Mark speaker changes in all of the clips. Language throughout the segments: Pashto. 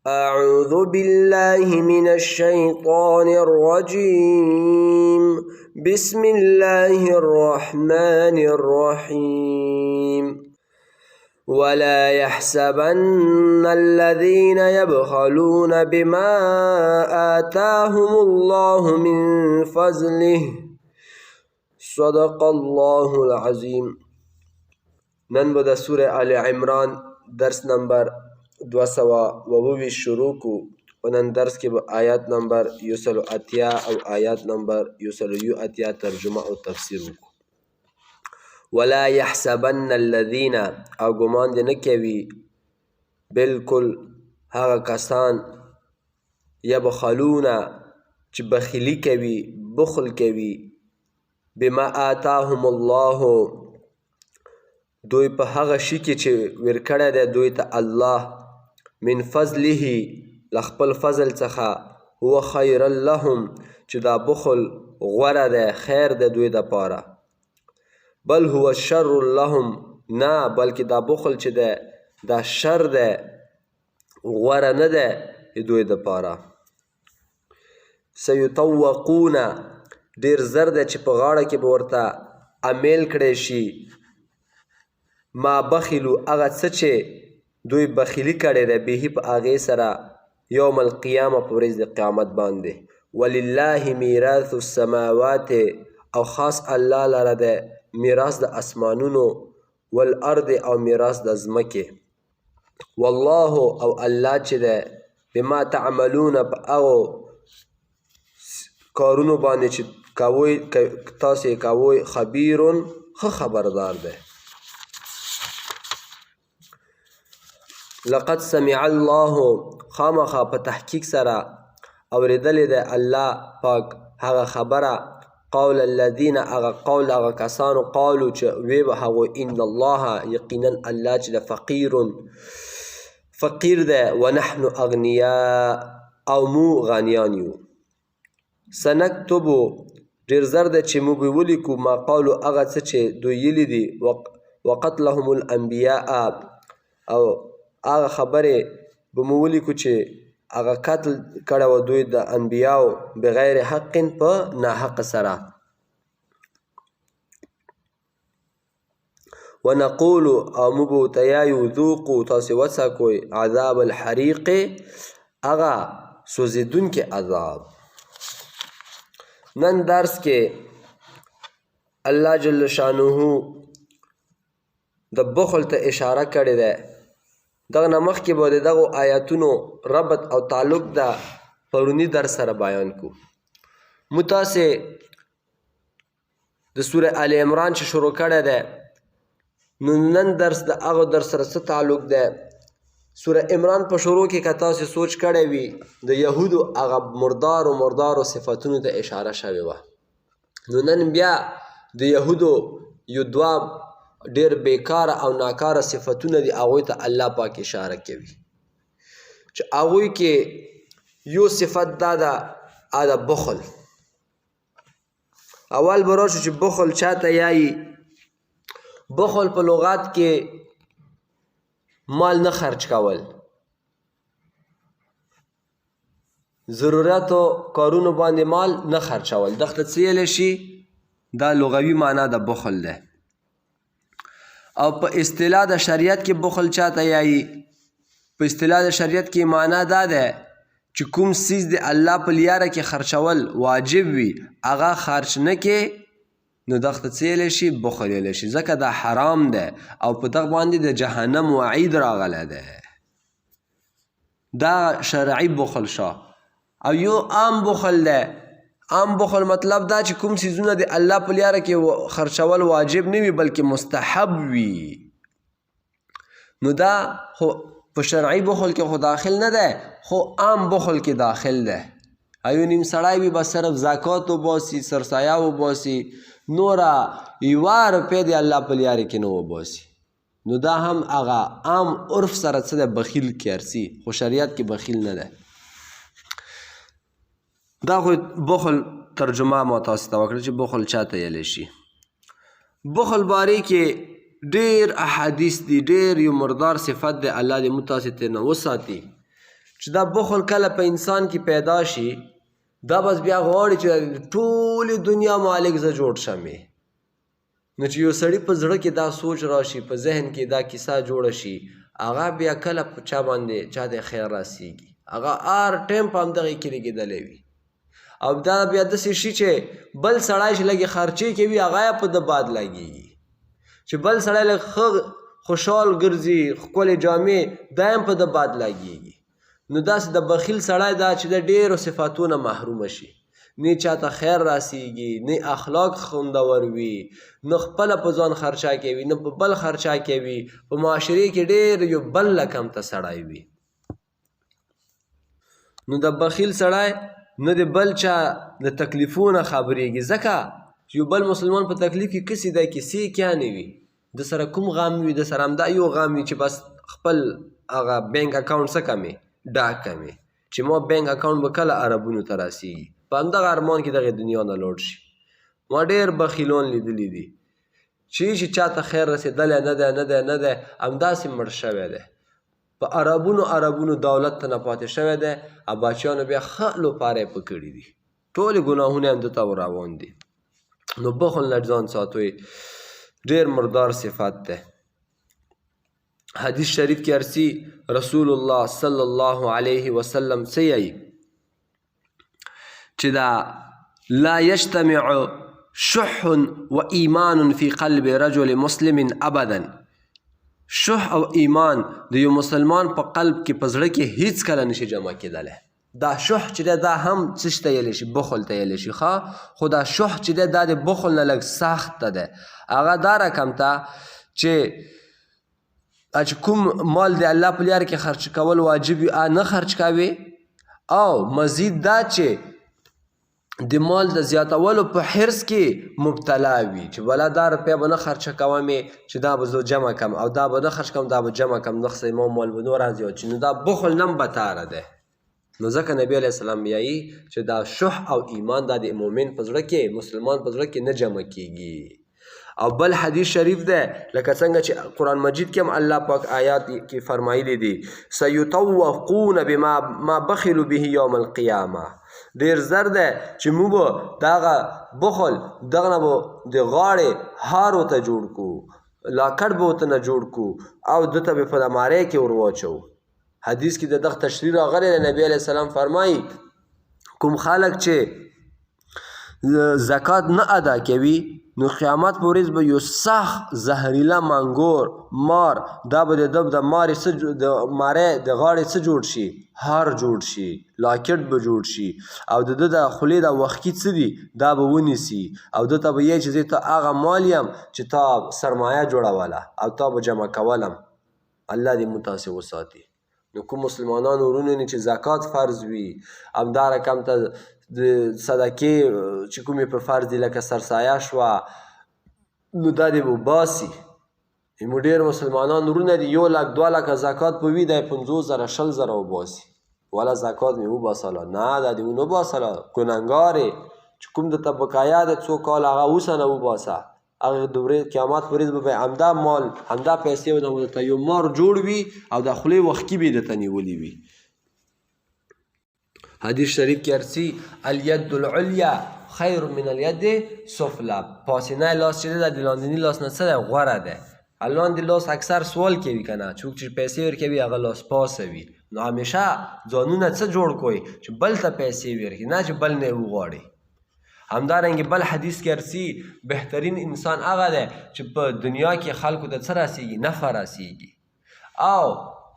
Speaker 1: أعوذ بالله من الشيطان الرجيم بسم الله الرحمن الرحيم ولا يحسبن الذين يبخلون بما آتاهم الله من فضله صدق الله العظيم. نن به د سوره آل عمران درس نمبر 222 شروع کو و نن درس کې به آیات نمبر 180 او آیات نمبر 181 ترجمه او تفسیر وکړو. ولا يحسبن الذين او ګمان دې نه کوي بالکل هغه کسان یبخلون چې بخیلی کوي بخل کوي بما آتاهم الله دوی په هغه شي کې چې ورکړی دی دوی ته الله من فضله لخپل فضل څخه هو خیر لهم چې دا بخل غوره دی خیر دی دوی دپاره بل هو شر لهم نه بلکې دا بخل چې دی دا شر دی غوره نه دی دوی دپاره سیطوقون ډېر زر دی چې په غاړه کې به ورته امیل کړی شي ما بخلو هغه څه چې دوی بخیلی کړی دی به په هغې سره یوم القیامه په ورځ د قیامت باندې ولله میراث السماوات او خاص الله لره دی میراث د اسمانونو والارض او میراث د ځمکې والله او الله چې دی بما تعملون په هغو کارونو باندې چې کوئ تاسې یې کوئ خبیرون ښه خبردار دی. لقد سمع الله خامخا په تحقیق سره اورېدلی دی الله پاک هغه خبره قول الذین هغه قول هغه کسانو قالو چې وی به هغوی ان الله یقینا الله چې د فقیر دی ونحن اغنیاء او مو غنیان یو سنکتبو ډېر زر دی چې موږ ولیکو ما قالو هغه څه چې دوی یلي دي وقتلهم الانبیاء او هغه خبرې به مو ولیکو چې هغه قتل کړی و دوی د انبیاو بغیر حق په ناحق سره ونقول او موږ به ورته یایو ذوقو تاسې وڅکوئ عذاب الحریق هغه سوځېدونکي عذاب. نن درس کې الله جل شانه د بخل ته اشاره کړې ده. دغه نه مخکې به د دغو آیاتونو ربط او تعلق د پروني درس سره بیان کو. مو تاسې د سوره آل عمران چې شروع کړی دی نو نن درس د هغه درس سره څه تعلق دی؟ سوره عمران په شروع کې که تاسې سوچ کړی وي د یهودو هغه مردارو صفتونو ته اشاره شوې وه. نو نن بیا د یهودو یو دوه ډېر بیکاره او ناکاره صفتونه دي هغوی ته الله پاک اشاره کوي چې هغوی کې یو صفت دا ده د بخل. اول به راشو چې بخل چاته یایي. بخل په لغات کې مال نه خرج کول ضرورتو کارونو باندې مال نه خرچول دغه ته څه ویلی شي دا لغوي معنا د بخل ده. او په اصطلاح د شریعت کې بخل چاته یایي په اصطلاح د شریعت کې معنا دا ده چې کوم څیز د الله په لیاره کې خرچول واجب وي هغه خرچ نه کې نو دغه ته څه ویلی شي بخل ویلی شي ځکه دا حرام ده او په دغه باندې د جهنم وعید راغلی ده. دا شرعي بخل شو. او یو عام بخل ده. عام بخل مطلب دا چې کوم څیزونه د الله په لیاره کې خرچول واجب نه وي بلکې مستحب وي نو دا خو په شرعي بخل کې خو داخل نه ده خو عام بخل کې داخل ده. ایو نیم سړی وي بس صرف زکات وباسي سرسایه وباسي نوره یوه روپۍ د الله په لیاره کې نه وباسي نو دا هم هغه عام عرف سره څه ده بخیل کیرسي خو شریعت کې بخیل نه ده. دا خو بخل ترجمه ما تاسو ته وکړه چې بخل چاته ویلی شي. بخل باره کې ډېر احادیث دي ډېر یو مردار صفت دی الله دې موږ تاسې ترې نه وساتي چې دا بخل کله په انسان کې پیدا شي دا بس بیا غواړي چې ټولې دنیا مالک زه جوړ شم. نو چې یو سړي په زړه کې دا سوچ راشي، په ذهن کې دا کیسه جوړه شي، هغه بیا کله په چا باندې چا د خیر راسیږي، هغه هر ټایم په همدغې کې لګېدلی وي. او دا بیا داسې شي چې بل سړی چې لږې خرچې کوي هغه یې په ده باد لګېږي، چې بل سړی لږ ښه خوشحال ګرځي، ښکلې جامې دا هم په ده باد لګېږي. نو داسې د بخیل سړی دا چې د ډېرو صفاتونه محرومه شي، نه چاته خیر راسیږي، نه اخلاق خوندور وي، نه خپله په ځان خرچه کوي، نه په بل خرچه کوي، په معاشرې کې ډېر یو بل لکم ته سړی وي. نو د بخیل سړی نه د بل چا د تکلیفونه خبرېږي، ځکه چې یو بل مسلمان په تکلیف کې کسې دی کیسې کیا نه وي، د سره کوم غم وي، د سره همدا یو غم وي چې بس خپل هغه بینک اکاونټ څه کمې ډاک کمې چې ما بینک اکاونټ به کله عربونو ته راسیږي. په همدغه ارمان کې دغې دنیا نه لوړ شي. ما ډېر بخیلون لیدلي دي چې چاته خیر رسېدلی نه دی همداسې مړ شوی دی، په عربونو دولت ته نه پاتې شوی دی، او باچیانو بیا ښه لوپاره یې په کړي دي، ټولې ګناهونه هم ده ته روان دي. نو بخل نه ځان ساتئ، ډېر مردار صفت دی. حدیث شریف کې ارسي رسول الله صلی الله علیه وسلم څه یایي چې دا لا یجتمع شح و ایمان فی قلب رجل مسلم ابدا. شح او ایمان د یو مسلمان په قلب کې په زړه کې هیڅ کله نشي جمع کېدلی. دا شح چې دی دا هم څه ته یلی شي، بخل ته یلی شي ښه، خو دا شح چې دی دا د بخل نه لږ سخت دی. هغه دا رقم ته چې کوم مال د الله په لاره کې خرچ کول واجب وي نه خرچ کوي، او مزید دا چې د مال د زیاتولو په حرص کې مبتلا وي چې ولا دا روپۍ به نه خرچه کوم چې دا به زه جمع کم، او دا به نه خرچ کوم دا به جمع کم، نقص ما مال به نور زیات شي. نو دا بخل نه بتاره دی. نو ځکه نبی علیه السلام یایي چې دا شح او ایمان دا د مؤمن په زړه کې، مسلمان په زړه کې نه جمع کیږي. او بل حدیث شریف ده لکه څنګه چې قرآن مجید کې هم الله پاک آیات کې فرمایلی دي سیطوقون بما بخلوا به یوم القیامه. ډېر زر ده چې موږ به دغه بخل دغه نه به د غاړې هار ورته جوړ کړو، لاکټ به ورته نه جوړ کړو، او ده ته به په المارۍ کې ور واچوو. حدیث کې د دغه تشریح راغلی دی. نبی علیه السلام فرمایي کوم خلک چې زکات نه ادا کوي نو قیامت په ورځ به یو سخت زهریله منګور مار دا به د مارې د غاړې څه جوړ شي، هار جوړ شي، لاکټ به جوړ شي، او د ده د خولې د وښکي څه دي دا به ونیسي، او ده ته به یې چې زه ته هغه مال یم چې تا سرمایه جوړوله او تا به جمع کولم. الله دې موږ تاسې وساتي. نو کوم مسلمانانو ورونو چې زکات فرض وي، همدا رقم ته د صدقې چې کومې په فرض دي لکه سرسایه شوه نو دا دې وباسي. زموږ ډېر مسلمانان ورونه دي 1 لک 2 لکه زکات په وي دی 50,000 20,000 وباسي. والا زکات مې وباسله، نه دا دې ونه باسله، ګنهګار یې چې کوم درته بقایا دی څو کاله هغه اوسه نه وباسه. هغه د قیامت په ورځ به همدا مال همدا پیسې درته یو مار جوړ وي او د خولې وښکي به یې درته نیولي وي. حدیث شریف کې ارسي الید العلیا خیر من الید سفلا. پاسینی لاس چې دی د لاندیني لاس نه څه دی غوره دی. لاندې لاس اکثر سوال کوي که نه، څوک چې پیسې ورکوي هغه لاس پاسه وي. نو همیشه ځانونه څه جوړ کوئ چې بل ته پیسې ورکړي، نه چې بل نه یې وغواړي. همدارنګه بل حدیث کې ارسي بهترین انسان هغه دی چې په دنیا کې خلکو ته څه راسیږي، نفع راسیږي. او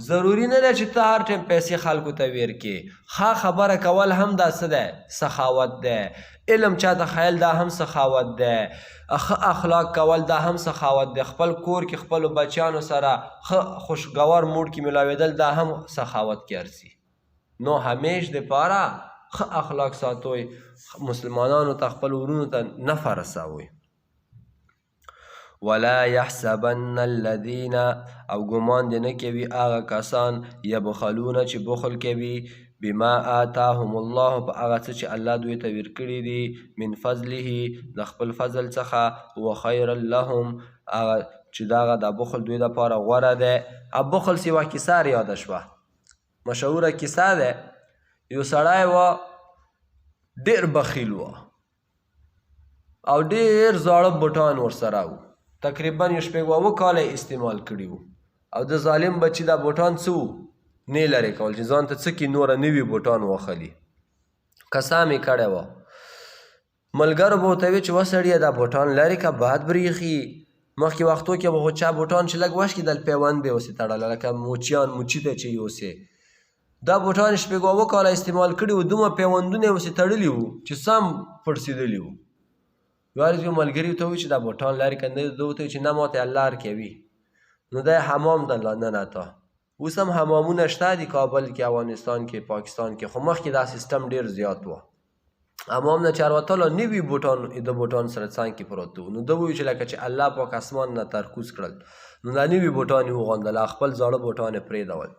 Speaker 1: ضروری نه ده چې ته هر ټایم پیسې خلکو ته ورکړې. ښه خبره کول هم دا څه دی، سخاوت دی. علم چاته خیل دا هم سخاوت دی. ښه اخلاق کول دا هم سخاوت دی. خپل کور کې خپلو بچیانو سره ښه خوشګوار موډ کې ملاوېدل دا هم سخاوت کې ارسي. نو همیش دپاره ښه اخلاق ساتوئ، مسلمانانو ته خپل ورونو ته نفع رسوئ. ولا يحسبن الذين او ګمان دې نه کوي هغه کسان یبخلونه چې بخل کوي بما آتاهم الله په هغه څه چې الله دوی ته ورکړي دي من فضله د خپل فضل څخه وخیر لهم هغه چې دغه د بخل دوی دپاره غوره دی. بخل سوا کیسه یاده شوه مشهوره کیسه ده. یو سړی و ډېر بخیل و او ډېر زاړه بوټان ورسره وو، تقریبا یو 6 کاله استعمال کړي وو. او د ظالم بچي دا بوټان څه وو نه لرې کول چې ځان ته څه کړي، نوره نوي بوټان واخلي. قسم یې کړی وه. ملګرو به ورته وي چې وسړیه دا بوټان لرې که باد برېښي. مخکې وختو کې به خو چا بوټان چې لږ وشکېدل پیوند به یې اوسې تړله، لکه موچي ته چې یې اوسې. دا بوټان 6 کاله استعمال کړي وو، دومره پیوندونه یې اوسې تړلي وو چې سم پړسېدلي وو. یوارې یو ملګري ورته ووایي چې دا بوټان لرې که نه؟ ده ورته وایي چې نه ماته الله ورکوي. نو دی حمام ته ننوته. اوس هم حمامونه شته دي کابل کې، افغانستان کې، پاکستان کې، خو مخکې دا سیستم ډېر زیات و. حمام نه چې راوتلو نوي بوټان د بوټان سره څنګ کې پروت وو. نو ده ووایي چې لکه چې الله پاک اسمان نه ترکوز کړل، نو دا نوي بوټان یې وغوندل، خپل زاړه بوټان یې پرېښودل.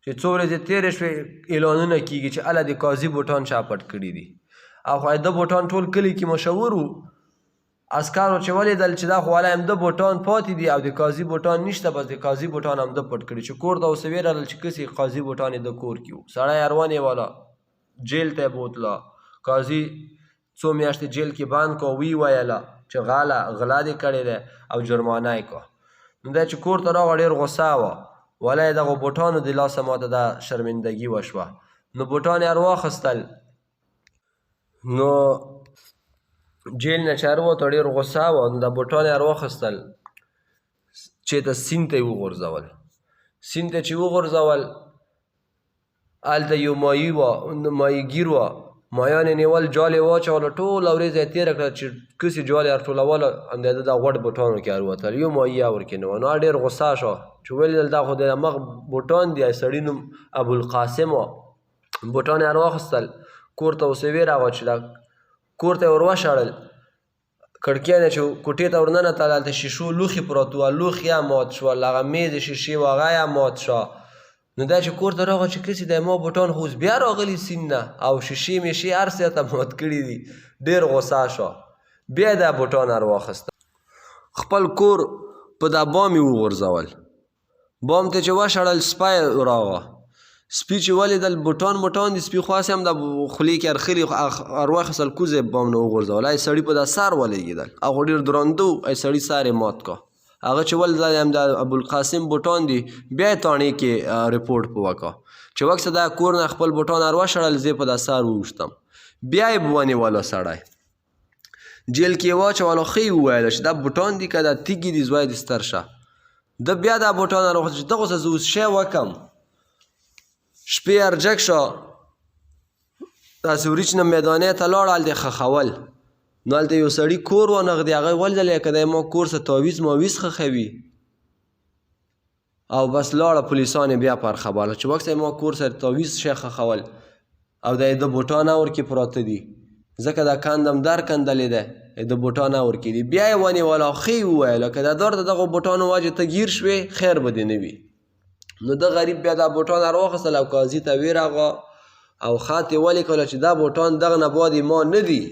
Speaker 1: چې څو ورځې تېرې شوې اعلانونه کېږي چې هله د قاضي بوټان چا پټ کړي دي. او خو د بوټان ټول کلي کې مشهور وو. عسکرو چې ولیدل چې دا خو والا همده بوټان پاتې دي او د قاضي بوټان نشته، بس د قاضي بوټان همده پټ کړي. چې کور ته اوسه ویرل چې کسې قاضي بوټان یې د کور کې وو. سړی اروان یې والا جیل ته یې بوتله. قاضي څو میاشتې جیل کې بند کو، وی ویله چې غلا دې کړې ده او جرمانه یې کو. نو دی چې کور ته راغی ډېر غصه وه، ولی یې دغو بوټانو د لاسه ماته دا شرمندګي وشوه. نو بوټان یې ورواخیستل. نو جیل نه چې راووتو ډېر غصه وه، نو دا بوټان یې ورواخیستل چېرته سیند ته یې وغورځول. سیند ته چې وغورځول هلته یو ماهي وه، ماهیګیر وه، ماهیان یې نیول، جال یې واچوله، ټوله ورځ یې تېره کړه چې کسې جال یې راټولوله، همدې د غوټ بوټانو کې راوتل، یو ماهي یې ورکې نه وه. نو ډېر غصه شو چې ولیدل دا خو د مغ بوټان دي. سړي نوم ابوالقاسم وه. بوټان یې راواخیستل، کور ته اوسې وراغله چې دا کور ته یې ور وشړل. کړکیانې چې کوټې ته ورننوتل، هلته شیشو لوښي پروت وه، لوښي یې مات شول، هغه میز شیشې وه هغه یې مات شوه. نو دا چې کور ته راغله چې کسې دی ما بوټان خو اوس بیا راغلي سیند نه او شیشې میشې هر څه ته مات کړي دي. ډېر غصه شو. بیا یې دا بوټان راواخیستل، خپل کور په دا بام یې وغورځول. بام ته چې وشړل سپی راغه. سپي چې ولیدل بوټان دي، سپي خو هسې هم د خولې کې اړخلي، ورواخیستل کوزه یې بام نه وغورځول. ای سړي په دا سر ولګېدل، هغه ډېر درانده و. ای سړي سر یې مات کا. هغه چې ولیدل هم د ابوالقاسم بوټان دي، بیا یې تاڼې کې رپورټ په وکړه چې وکسه دا کور نه خپل بوټان وشړل، زه په دا سر وویشتم. بیا یې ونیوله سړی، جیل کې یې واچولو. ښه یې وویله چې دا بوټان دي که دا تیږې دي زوی دې ستر شه. ده بیا دا بوټان راوخیستل چې دغه څه زه اوس شی وکړم. شپې ارجک شو، داسې وریچ نه میدانې ته لاړ، هلته یې خښول. نو هلته یو سړي کور ونغدي، هغه یې ولیدل که دی ما کور څه تاویز ماویز خښوي. او بس لاړه پولیسان یې بیا پر خبره چې وکسه ما کور سره تاویز شی خښول او دا یې د بوټان اورکې پراته دي، ځکه دا کندم در کندلې ده، د بوټان اورکې دي. بیا یې ونیوله او ښه یې وویله که دا در د دغو بوټانو وجې ته ګیر شوې خیر به دې نه وي. نو ده غریب بیا دا بوټان راواخیستل او قاضي ته ویراغه او خط یې ولیکله چې دا بوټان دغه نه بعد ما نه دي.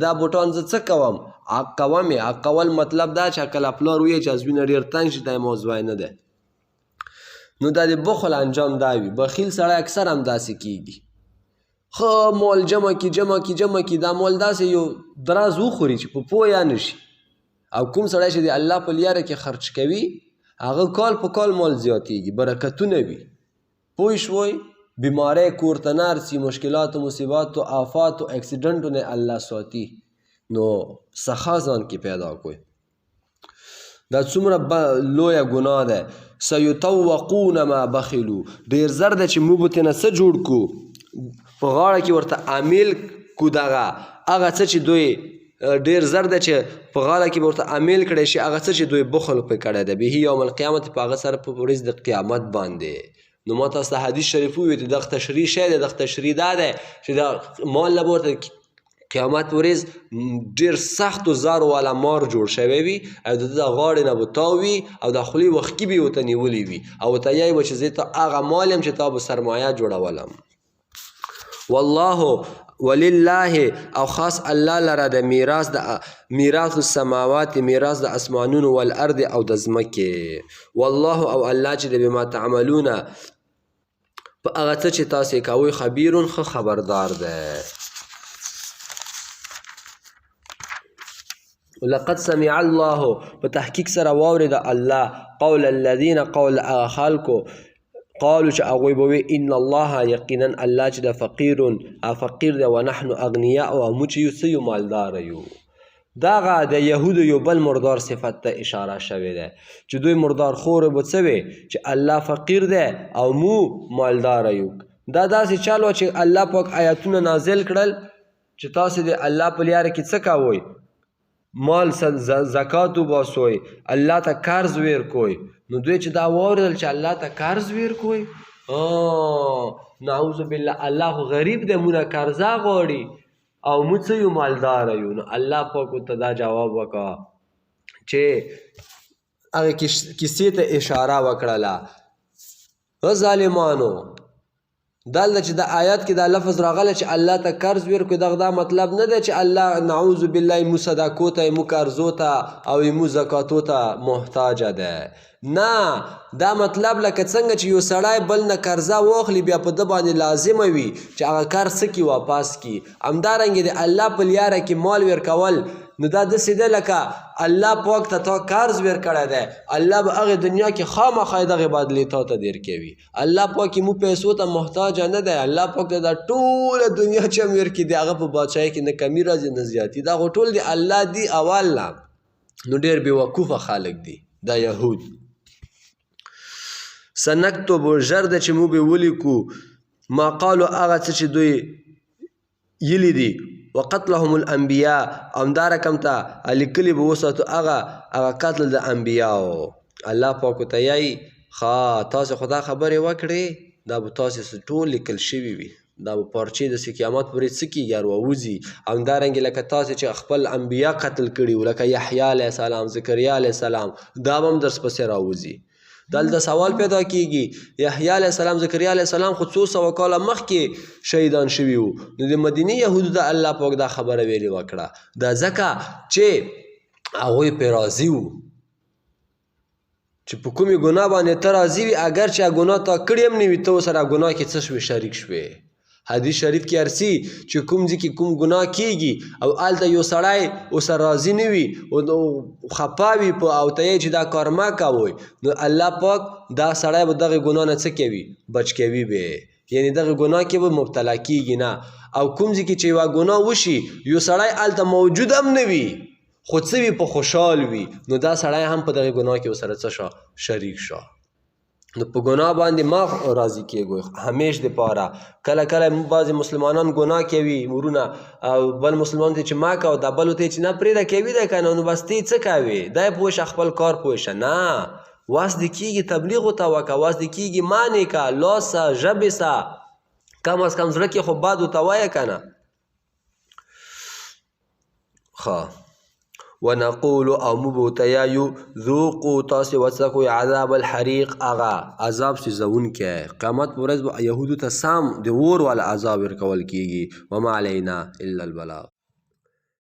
Speaker 1: دا بوټان زه څه کوم؟ حق کوم یې. حق کول مطلب دا چې کله پلار وایي چې ازوینه ډېر تنګ شي دا یې موضوع نه ده. نو دا د بخل انجام دا وي. بخیل سړی اکثر هم داسې کېږي، ښه مال جمع کي دا مال داسې یو دراز وخوري چې په پویه نه شي. او کوم سړی چې د الله په لیاره کې خرچ کوي هغه کال په کال مال زیاتېږي، برکتونه وي. پوه شوئ؟ بیماری کور ته نه رسي، مشکلات و مصیبات و آفات و اکسیډنټو نه الله ساتي. نو سخا ځان کې پیدا کوئ. دا څومره لویه ګناه ده. سیطوقون ما بخلو، ډېر زر ده چې موږ به ترې نه څه جوړ کړو، په غاړه کې ورته عامل کړو دغه هغه څه چې دوی ډېر زر ده چې په غاړه کې به ورته عامل کړی شي هغه څه چې دوی بخل پرې کړی ده. به یوم القیامت، په هغه سره په ورځ د قیامت باندې. نو ما تاسو ته حدیث شریف وویل چې دغه تشریح شی دی، دغه تشریح دا دی چې د مال نه به ورته قیامت ورځ ډېر سختو زارو والا مار جوړ شوی وي او د ده غاړې نه به تاو وي او د خولې وښکي به یې ورته نیولي وي او ورته یایي به چې زه ته هغه مال یم چې تا به سرمایه جوړولم. والله ولله، او خاص الله لره د میراث السماوات، میراث د اسمانونو والارض او د ځمکې. والله او الله چې د بما تعملونه په هغه څه چې تاسې کوئ خبیرون ښه خبردار دی. لقد سمع الله په تحقیق سره واورېده الله قول الذین قول هغه خلکو قالو چې هغوی به وي ان الله یقینا الله چې د فقیرون فقیر دی ونحن اغنیاء او موږ چې یو څه یو مالداره یو. دغه د یهودو یو بل مردار صفت ته اشاره شوې ده چې دوی مردار خور به څه وي چې الله فقیر دی او مو مالداره یو. دا داسې چل وه چې الله پاک آیاتونه نازل کړل چې تاسې د الله په لاره کې څه کوئ مال زکات وباسوئ الله ته قرض ورکوئ. نو دوی چې دا واورېدل چې الله ته قرض ورکوئ نعوذ بالله الله خو غریب دی مونه قرضه غواړي او موږ څه یو مالداره یو. نو الله پاک ورته دا جواب وکړه چې هغې کیسې ته اشاره وکړله ظالمانو. دلته چې د آیات کې دا لفظ راغلی چې الله ته قرض ورکړو دغه دا مطلب نه دی چې الله نعوذ بالله مو صدقو ته مو قرضو ته او مو زکاتو ته محتاجه ده. نه دا مطلب لکه څنګه چې یو سړی بل نه قرضه واخلي بیا په ده باندې لازمه وي چې هغه قرض څه کړي واپس کړي. همدارنګې د الله په لیاره کې مال ورکول نو دا داسې ده لکه الله پاک ته تا قرض ورکړی دی الله به هغې دنیا کې خامخا دغې بدلې تا ته دیر کوي. الله پاک مو پیسو ته محتاجه نه دی. الله پاک ته دا ټوله دنیا چې هم ورکړي د هغه په بادشاهۍ کې نه کمی راځي نه زیاتي. دا خو ټول د الله دی اول نه. نو ډېر بېوقوفه خلک دي دا یهود. سنکتب ژر ده چې موږ به ولیکو ما قالو هغه څه چې دوی یلي دي وقتلهم الانبیاء همدا رقم ته لیکلي به وساتو هغه قتل د انبیاو. الله پاک ورته یایي ښه تاسې خو دا خبرې وکړې دا به تاسې ټول لیکل شوي وي دا به پارچې داسې قیامت پورې څه کېږي راووځي. همدارنګې لکه تاسې چې خپل انبیا قتل کړي وو لکه یحیی علیه السلام زکریا علیه السلام دا به هم درس پسې راوځي. دلته سوال پیدا کیږي یحیی علیه السلام زکریا علیه السلام خو 200 کاله مخکې شهیدان شوي وو. نو د مدینې یهودو ته الله پاک دا خبره ویلې وکړه دا ځکه چې هغوی پرې راضي وو چې په کومې ګناه باندې ته راضي وي اگر چې هغه ګناه تا کړې هم نه وي ته ورسره ګناه کې څه شوې شریک شوې. حدیث شریف کې ارسي چې کوم ځای کې کوم ګناه کیږي او هلته یو سړی ورسره راضي نه وي خفه وي او ته یې چې دا کار مه کوئ نو الله پاک دا سړی به دغې ګناه نه څه کوي بچ کوي به یعنې دغې ګناه کې به مبتلا کیږي نه. او کوم ځای کې چې یوه ګناه وشي یو سړی هلته موجود هم نه وي خو څه وي په خوشحال وي نو دا سړی هم په دغې ګناه کې ورسره څه شه شریک شه. نو په ګناه باندې ما راضي کېږو همیش دپاره. کله کله بعضې مسلمانان ګناه کوي ورونه او بل مسلمان ته چې ما کوه دا بل ورته چې نه پرېږده کوي دی که نه نو بس ته څه کوې دا یې پوه شه خپل کار پوه شه. نه واس دې کېږي تبلیغ ورته وکړه واس دې کېږي مانې که لاسه ژبې سه کم از کم زړه کې خو بد ورته وایه که نه. ښه ونقول او موږ به ورته یایو ذوقو تاسې وڅکوئ عذاب الحریق هغه عذاب چې ځونکی. قیامت په ورځ به یهودو ته سام د اور والا عذاب ورکول کېږي. وما علینا الا البلاغ.